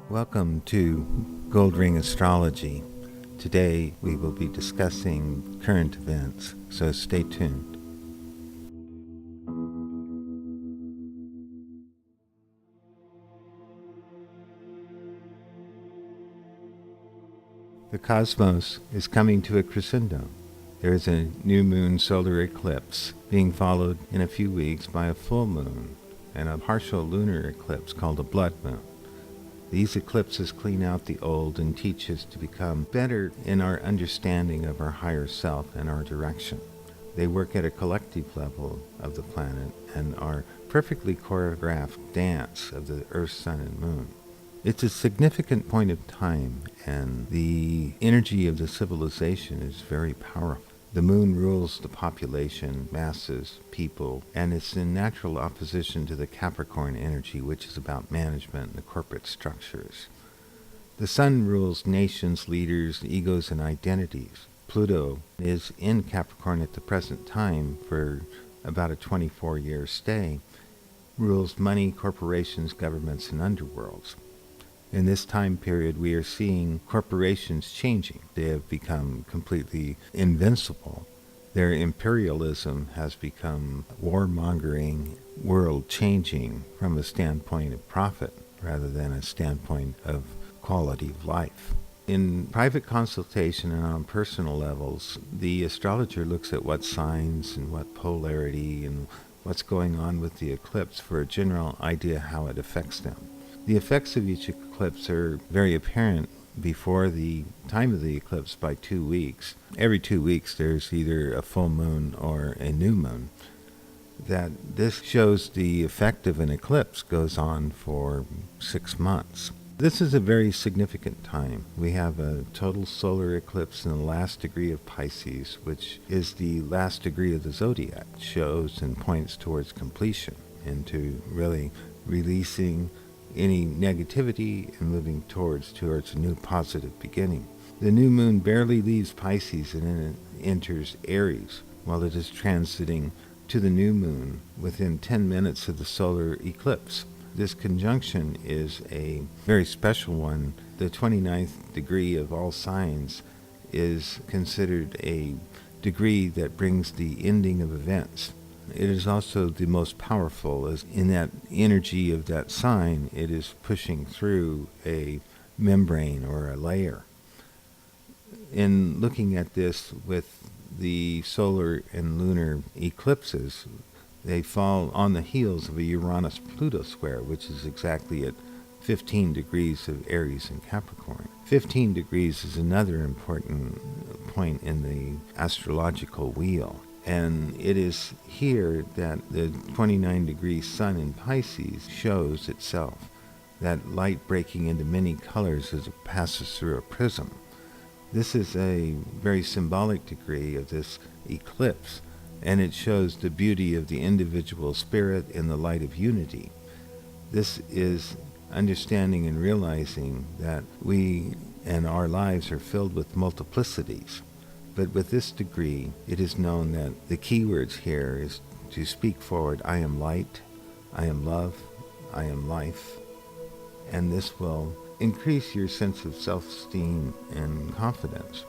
Welcome to GoldRing Astrology. Today we will be discussing current events, so stay tuned. The cosmos is coming to a crescendo. There is a new moon solar eclipse being followed in a few weeks by a full moon and a partial lunar eclipse called a blood moon. These eclipses clean out the old and teach us to become better in our understanding of our higher self and our direction. They work at a collective level of the planet and are perfectly choreographed dance of the Earth, Sun, and Moon. It's a significant point of time, and the energy of the civilization is very powerful. The moon rules the population, masses, people, and it's in natural opposition to the Capricorn energy, which is about management and the corporate structures. The sun rules nations, leaders, egos, and identities. Pluto is in Capricorn at the present time for about a 24-year stay, rules money, corporations, governments, and underworlds. In this time period, we are seeing corporations changing. They have become completely invincible. Their imperialism has become warmongering, world-changing from a standpoint of profit rather than a standpoint of quality of life. In private consultation and on personal levels, the astrologer looks at what signs and what polarity and what's going on with the eclipse for a general idea how it affects them. The effects of each eclipse are very apparent before the time of the eclipse by 2 weeks. Every 2 weeks there's either a full moon or a new moon. That this shows the effect of an eclipse goes on for 6 months. This is a very significant time. We have a total solar eclipse in the last degree of Pisces, which is the last degree of the zodiac. It shows and points towards completion, into really releasing any negativity and moving towards a new positive beginning. The new moon barely leaves Pisces and then it enters Aries while it is transiting to the new moon within 10 minutes of the solar eclipse. This conjunction is a very special one. The 29th degree of all signs is considered a degree that brings the ending of events. It is also the most powerful, as in that energy of that sign, it is pushing through a membrane or a layer. In looking at this with the solar and lunar eclipses, they fall on the heels of a Uranus-Pluto square, which is exactly at 15 degrees of Aries and Capricorn. 15 degrees is another important point in the astrological wheel. And it is here that the 29-degree sun in Pisces shows itself, that light breaking into many colors as it passes through a prism. This is a very symbolic degree of this eclipse, and it shows the beauty of the individual spirit in the light of unity. This is understanding and realizing that we and our lives are filled with multiplicities. But with this degree, it is known that the keywords here is to speak forward, I am light, I am love, I am life. And this will increase your sense of self-esteem and confidence.